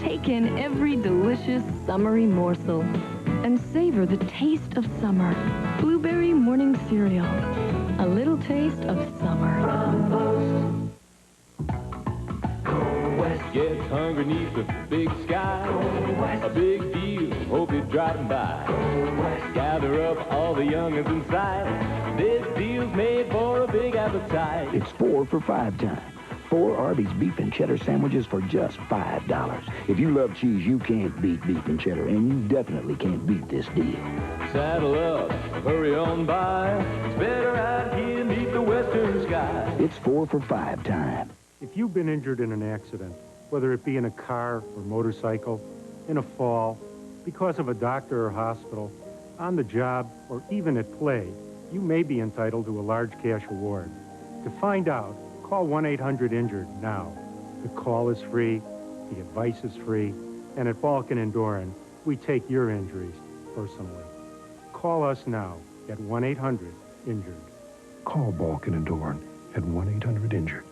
Take in every delicious summery morsel and savor the taste of summer. Blueberry morning cereal. A little taste of summer. Get hungry neath the big sky. A big deal, hope you're driving by. Gather up all the young'uns inside. This deal's made for a big appetite. It's 4 for $5 time. 4 Arby's beef and cheddar sandwiches for just $5. If you love cheese, you can't beat beef and cheddar, and you definitely can't beat this deal. Saddle up, hurry on by. It's better out here neath the western sky. It's 4 for $5 time. If you've been injured in an accident, whether it be in a car or motorcycle, in a fall, because of a doctor or hospital, on the job, or even at play, you may be entitled to a large cash award. To find out, call 1-800-INJURED now. The call is free, the advice is free, and at Balkan & Doran, we take your injuries personally. Call us now at 1-800-INJURED. Call Balkan & Doran at 1-800-INJURED.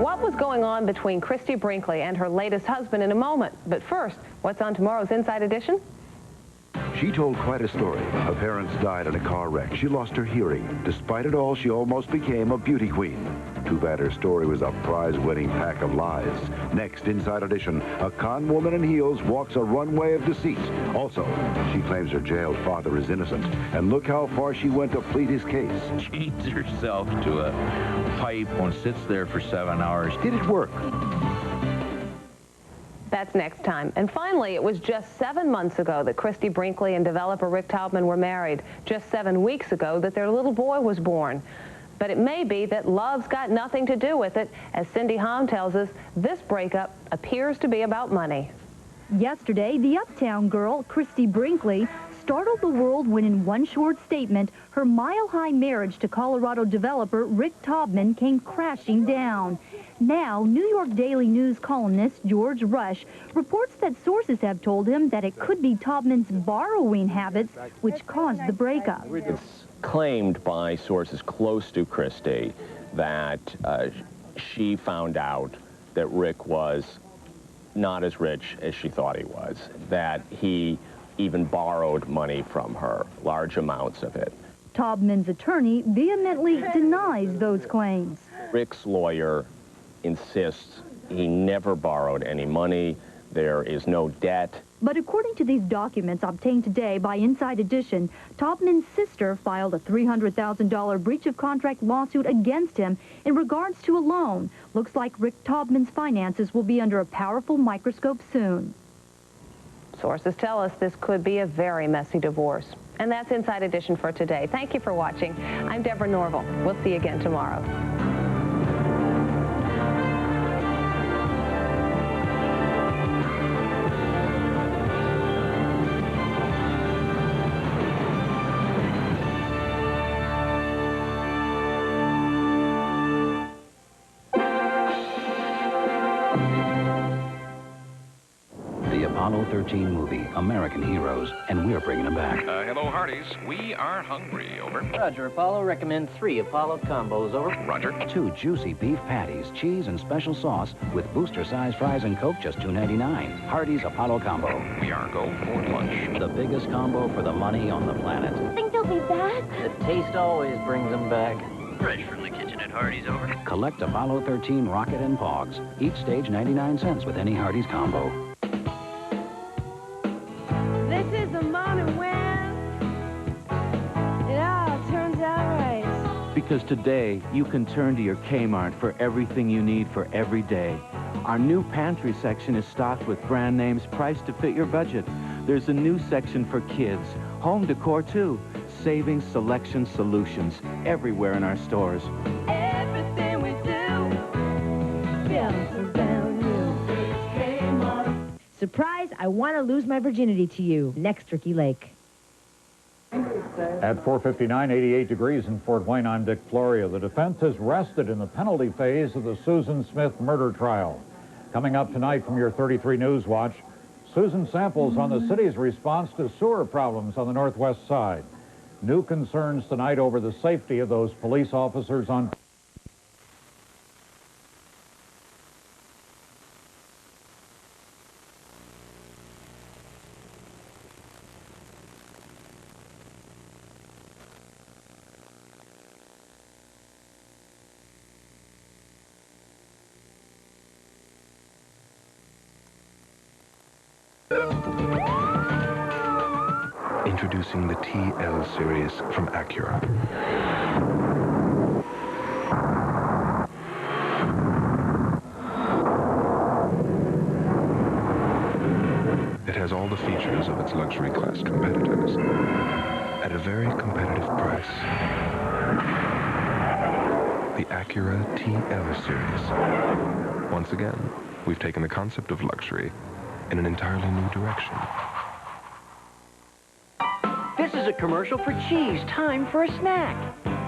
What was going on between Christy Brinkley and her latest husband in a moment. But first, what's on tomorrow's Inside Edition? She told quite a story. Her parents died in a car wreck. She lost her hearing. Despite it all, she almost became a beauty queen. Too bad her story was a prize-winning pack of lies. Next, Inside Edition, a con woman in heels walks a runway of deceit. Also, she claims her jailed father is innocent. And look how far she went to plead his case. Chains herself to a pipe and sits there for 7 hours. Did it work? That's next time. And finally, it was just 7 months ago that Christy Brinkley and developer Rick Taubman were married. Just 7 weeks ago that their little boy was born. But it may be that love's got nothing to do with it. As Cindy Hahn tells us, this breakup appears to be about money. Yesterday, the uptown girl, Christy Brinkley, startled the world when in one short statement, her mile-high marriage to Colorado developer Rick Taubman came crashing down. Now, New York Daily News columnist George Rush reports that sources have told him that it could be Taubman's borrowing habits which caused the breakup. It's claimed by sources close to Christy that she found out that Rick was not as rich as she thought he was, that he even borrowed money from her, large amounts of it. Taubman's attorney vehemently denies those claims. Rick's lawyer insists he never borrowed any money. There is no debt. But according to these documents obtained today by Inside Edition, Taubman's sister filed a $300,000 breach of contract lawsuit against him in regards to a loan. Looks like Rick Taubman's finances will be under a powerful microscope soon. Sources tell us this could be a very messy divorce. And that's Inside Edition for today. Thank you for watching. I'm Deborah Norville. We'll see you again tomorrow. Apollo 13 movie, American Heroes, and we're bringing them back. Hello, Hearties. We are hungry. Over. Roger, Apollo. Recommend 3 Apollo combos. Over. Roger. 2 juicy beef patties, cheese and special sauce with booster-size fries and Coke, just $2.99. Hardee's Apollo Combo. We are go for lunch. The biggest combo for the money on the planet. Think they'll be back? The taste always brings them back. Fresh from the kitchen at Hardee's. Over. Collect Apollo 13 Rocket and Pogs. Each stage 99 cents with any Hardee's combo. This is the moment when it all turns out right. Because today, you can turn to your Kmart for everything you need for every day. Our new pantry section is stocked with brand names priced to fit your budget. There's a new section for kids, home decor too, savings, selection, solutions, everywhere in our stores. Everything we do builds around you. It's Kmart. Surprise, I want to lose my virginity to you. Next Turkey Lake. At 4:59, 88 degrees in Fort Wayne, I'm Dick Floria. The defense has rested in the penalty phase of the Susan Smith murder trial. Coming up tonight from your 33 News Watch, Susan samples on the city's response to sewer problems on the northwest side. New concerns tonight over the safety of those police officers on Introducing the TL series from Acura. It has all the features of its luxury class competitors at a very competitive price. The Acura TL series. Once again, we've taken the concept of luxury in an entirely new direction. This is a commercial for cheese. Time for a snack.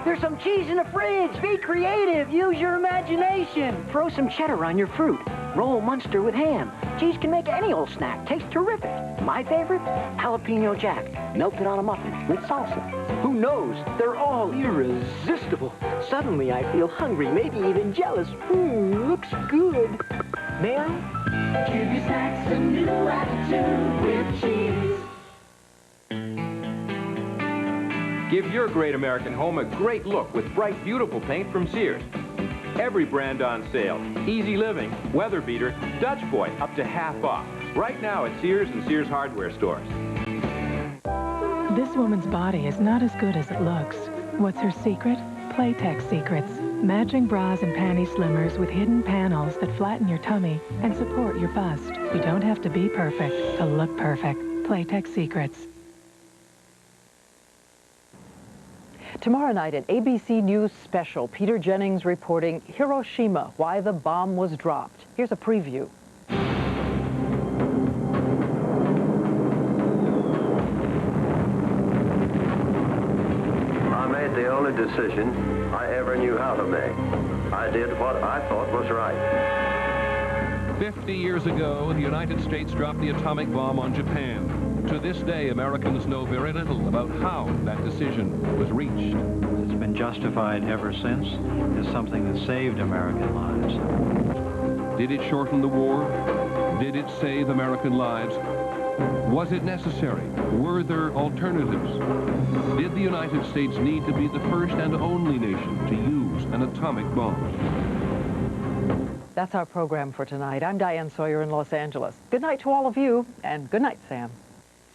There's some cheese in the fridge. Be creative. Use your imagination. Throw some cheddar on your fruit. Roll Munster with ham. Cheese can make any old snack taste terrific. My favorite? Jalapeno Jack. Melted on a muffin with salsa. Who knows? They're all irresistible. Suddenly I feel hungry, maybe even jealous. Looks good. May I? Give your snacks a new attitude with cheese. Give your great American home a great look with bright, beautiful paint from Sears. Every brand on sale. Easy Living, Weather Beater, Dutch Boy, up to half off. Right now at Sears and Sears hardware stores. This woman's body is not as good as it looks. What's her secret? Playtex Secrets. Matching bras and panty slimmers with hidden panels that flatten your tummy and support your bust. You don't have to be perfect to look perfect. Playtex Secrets. Tomorrow night, an ABC News special, Peter Jennings reporting Hiroshima, why the bomb was dropped. Here's a preview. I made the only decision I ever knew how to make. I did what I thought was right. 50 years ago, the United States dropped the atomic bomb on Japan. To this day, Americans know very little about how that decision was reached. It's been justified ever since as something that saved American lives. Did it shorten the war? Did it save American lives? Was it necessary? Were there alternatives? Did the United States need to be the first and only nation to use an atomic bomb? That's our program for tonight. I'm Diane Sawyer in Los Angeles. Good night to all of you, and good night, Sam.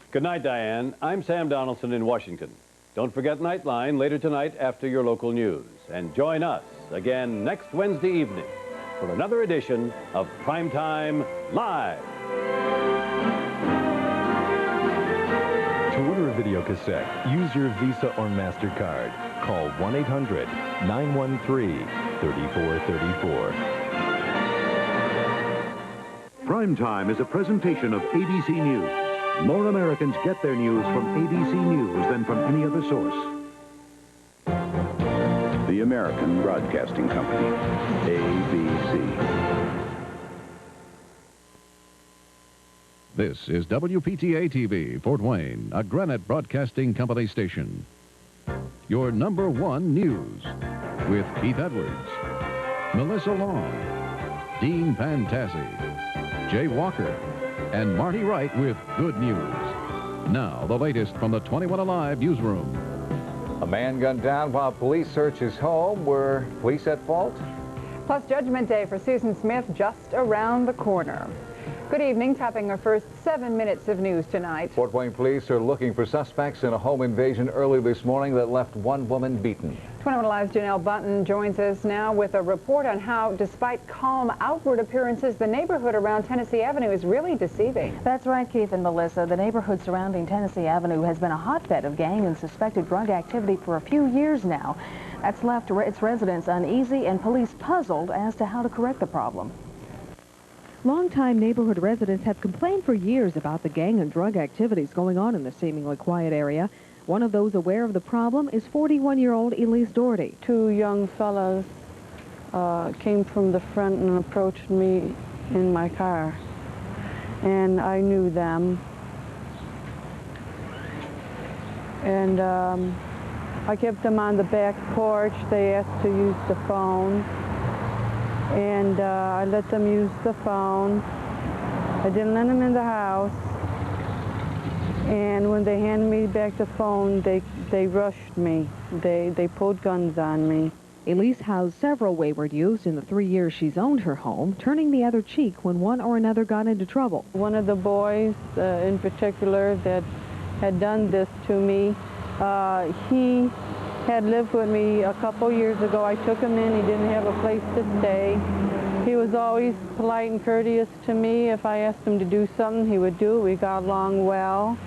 Good night, Diane. I'm Sam Donaldson in Washington. Don't forget Nightline later tonight after your local news. And join us again next Wednesday evening for another edition of Primetime Live. To order a video cassette, use your Visa or MasterCard. Call 1-800-913-3434. Primetime is a presentation of ABC News. More Americans get their news from ABC News than from any other source. The American Broadcasting Company, ABC. This is WPTA-TV, Fort Wayne, a Granite Broadcasting Company station. Your #1 news with Keith Edwards, Melissa Long, Dean Pantassi, Jay Walker, and Marty Wright with good news. Now, the latest from the 21 Alive newsroom. A man gunned down while police search his home. Were police at fault? Plus Judgment Day for Susan Smith just around the corner. Good evening, topping our first 7 minutes of news tonight. Fort Wayne police are looking for suspects in a home invasion early this morning that left one woman beaten. 21 Alive's Janelle Bunton joins us now with a report on how, despite calm outward appearances, the neighborhood around Tennessee Avenue is really deceiving. That's right, Keith and Melissa. The neighborhood surrounding Tennessee Avenue has been a hotbed of gang and suspected drug activity for a few years now. That's left its residents uneasy and police puzzled as to how to correct the problem. Longtime neighborhood residents have complained for years about the gang and drug activities going on in the seemingly quiet area. One of those aware of the problem is 41-year-old Elise Doherty. Two young fellas came from the front and approached me in my car, and I knew them. And I kept them on the back porch. They asked to use the phone, and I let them use the phone. I didn't let them in the house. And when they handed me back the phone, they rushed me. They pulled guns on me. Elise housed several wayward youths in the 3 years she's owned her home, turning the other cheek when one or another got into trouble. One of the boys in particular that had done this to me, he had lived with me a couple years ago. I took him in. He didn't have a place to stay. He was always polite and courteous to me. If I asked him to do something, he would do it. We got along well.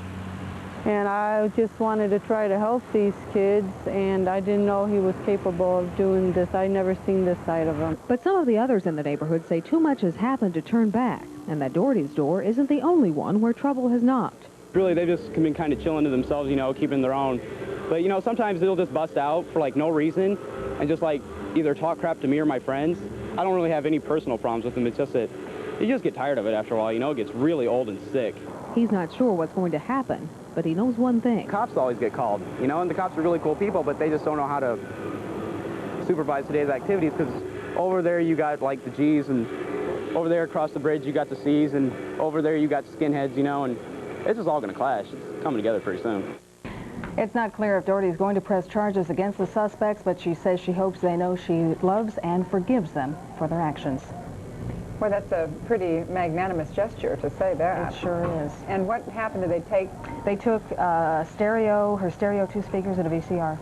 And I just wanted to try to help these kids, and I didn't know he was capable of doing this. I'd never seen this side of him. But some of the others in the neighborhood say too much has happened to turn back, and that Doherty's door isn't the only one where trouble has knocked. Really, they've just been kind of chilling to themselves, you know, keeping their own. But, you know, sometimes they'll just bust out for, like, no reason and just, like, either talk crap to me or my friends. I don't really have any personal problems with them. It's just that you just get tired of it after a while, you know. It gets really old and sick. He's not sure what's going to happen, but he knows one thing. Cops always get called, you know, and the cops are really cool people, but they just don't know how to supervise today's activities, because over there you got, like, the G's, and over there across the bridge you got the C's, and over there you got skinheads, you know, and it's just all going to clash. It's coming together pretty soon. It's not clear if Doherty is going to press charges against the suspects, but she says she hopes they know she loves and forgives them for their actions. Well, that's a pretty magnanimous gesture to say that. It sure is. And what happened? Did they take? They took her stereo 2 speakers and a VCR.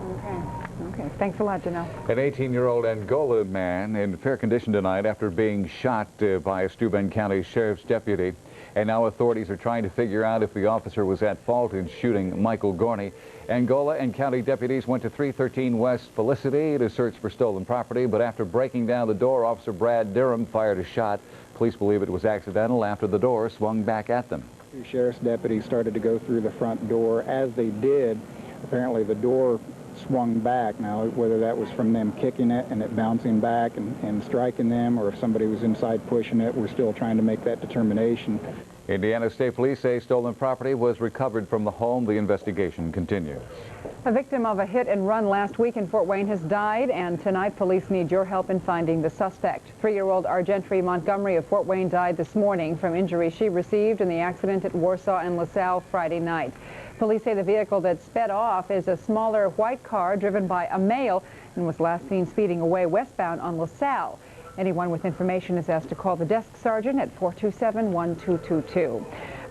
Okay. Thanks a lot, Janelle. An 18-year-old Angola man in fair condition tonight after being shot by a Steuben County Sheriff's deputy. And now authorities are trying to figure out if the officer was at fault in shooting Michael Gorney. Angola and county deputies went to 313 West Felicity to search for stolen property, but after breaking down the door, Officer Brad Durham fired a shot. Police believe it was accidental after the door swung back at them. The sheriff's deputies started to go through the front door. As they did, apparently the door swung back. Now, whether that was from them kicking it and it bouncing back and striking them, or if somebody was inside pushing it, we're still trying to make that determination. Indiana State Police say stolen property was recovered from the home. The investigation continues. A victim of a hit and run last week in Fort Wayne has died, and tonight police need your help in finding the suspect. 3-year-old Argentry Montgomery of Fort Wayne died this morning from injuries she received in the accident at Warsaw and LaSalle Friday night. Police say the vehicle that sped off is a smaller white car driven by a male and was last seen speeding away westbound on LaSalle. Anyone with information is asked to call the desk sergeant at 427-1222.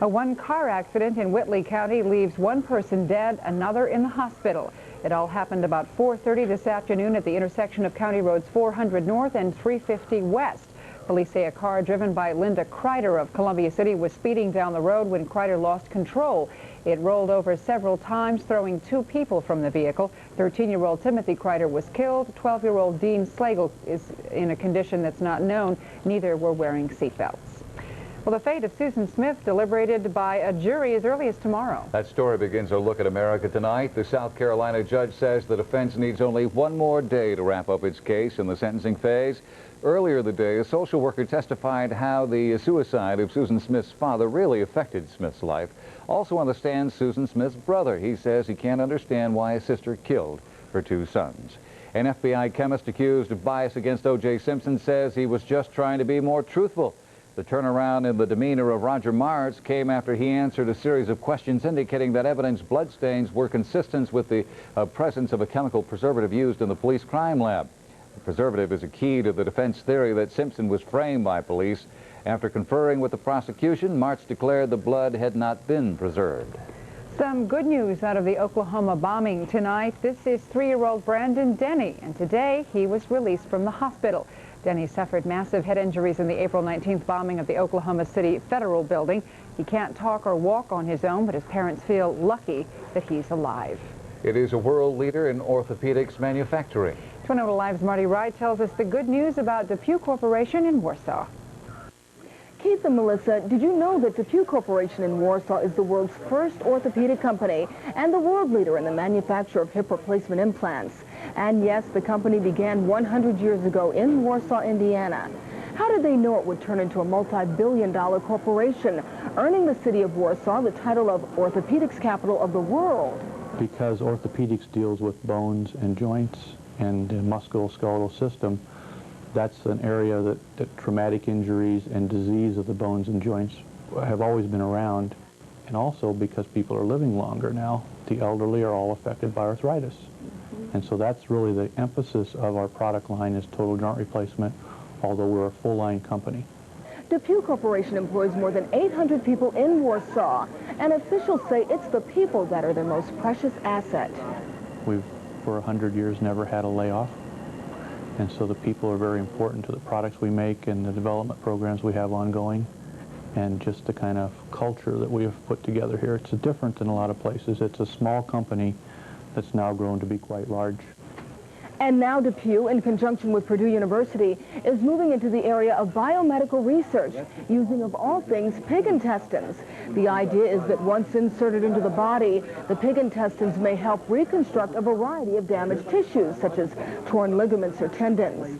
A one-car accident in Whitley County leaves one person dead, another in the hospital. It all happened about 4:30 this afternoon at the intersection of County Roads 400 North and 350 West. Police say a car driven by Linda Kreider of Columbia City was speeding down the road when Kreider lost control. It rolled over several times, throwing 2 people from the vehicle. 13-year-old Timothy Kreider was killed. 12-year-old Dean Slagle is in a condition that's not known. Neither were wearing seatbelts. Well, the fate of Susan Smith deliberated by a jury as early as tomorrow. That story begins our look at America tonight. The South Carolina judge says the defense needs only one more day to wrap up its case in the sentencing phase. Earlier the day, a social worker testified how the suicide of Susan Smith's father really affected Smith's life. Also on the stand, Susan Smith's brother. He says he can't understand why his sister killed her 2 sons. An FBI chemist accused of bias against O.J. Simpson says he was just trying to be more truthful. The turnaround in the demeanor of Roger Marz came after he answered a series of questions indicating that evidence bloodstains were consistent with the presence of a chemical preservative used in the police crime lab. The preservative is a key to the defense theory that Simpson was framed by police. After conferring with the prosecution, Marz declared the blood had not been preserved. Some good news out of the Oklahoma bombing tonight. This is 3-year-old Brandon Denny, and today he was released from the hospital. Denny suffered massive head injuries in the April 19th bombing of the Oklahoma City Federal Building. He can't talk or walk on his own, but his parents feel lucky that he's alive. It is a world leader in orthopedics manufacturing. 20 Live's Marty Wright tells us the good news about DePuy Corporation in Warsaw. Keith and Melissa, did you know that DePuy Corporation in Warsaw is the world's first orthopedic company and the world leader in the manufacture of hip replacement implants? And yes, the company began 100 years ago in Warsaw, Indiana. How did they know it would turn into a multi-billion-dollar corporation, earning the city of Warsaw the title of Orthopedics Capital of the World? Because orthopedics deals with bones and joints and the musculoskeletal system, that's an area that traumatic injuries and disease of the bones and joints have always been around. And also because people are living longer now, the elderly are all affected by arthritis. And so that's really the emphasis of our product line is total joint replacement, although we're a full-line company. DePuy Corporation employs more than 800 people in Warsaw, and officials say it's the people that are their most precious asset. We've, for 100 years, never had a layoff. And so the people are very important to the products we make and the development programs we have ongoing, and just the kind of culture that we have put together here. It's different than a lot of places. It's a small company that's now grown to be quite large. And now DePuy, in conjunction with Purdue University, is moving into the area of biomedical research, using, of all things, pig intestines. The idea is that once inserted into the body, the pig intestines may help reconstruct a variety of damaged tissues, such as torn ligaments or tendons.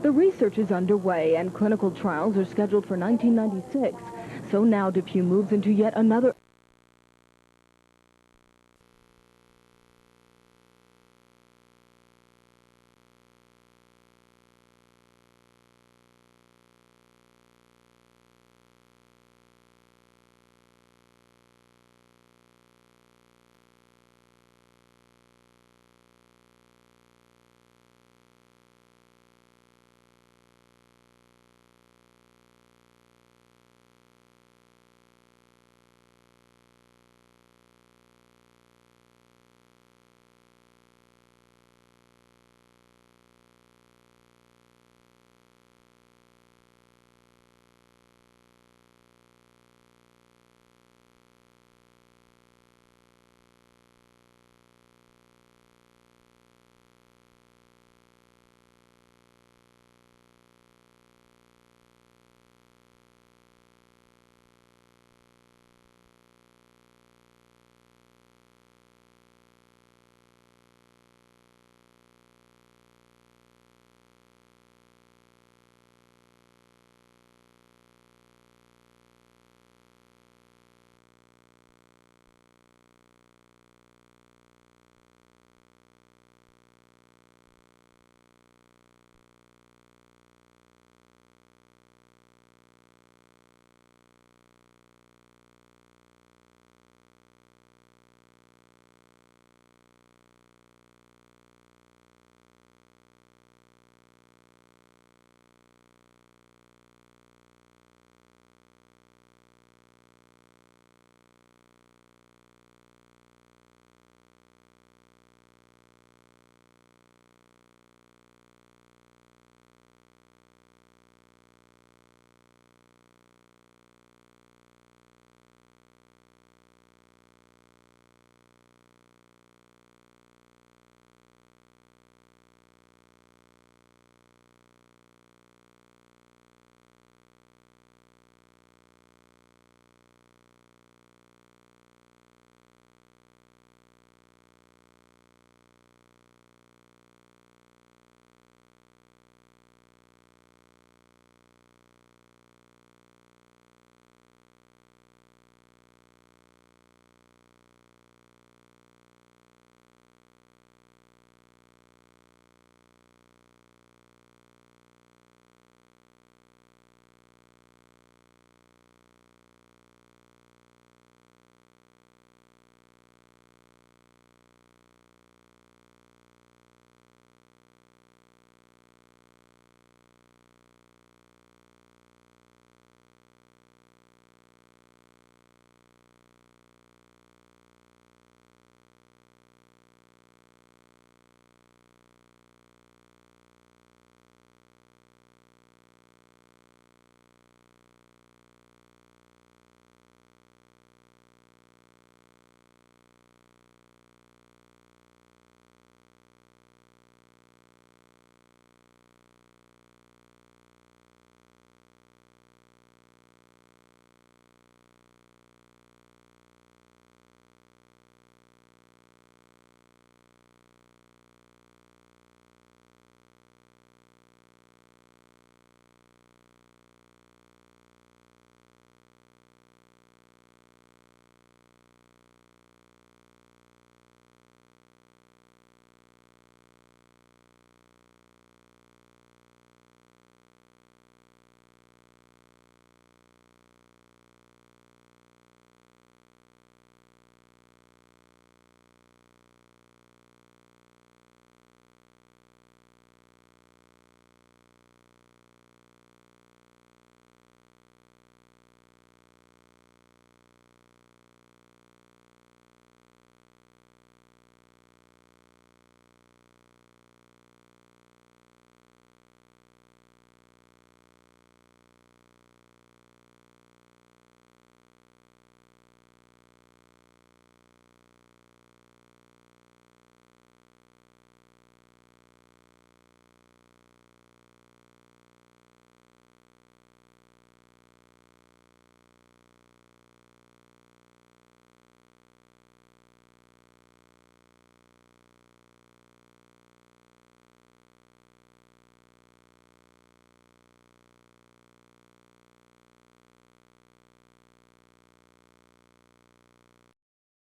The research is underway, and clinical trials are scheduled for 1996. So now DePuy moves into yet another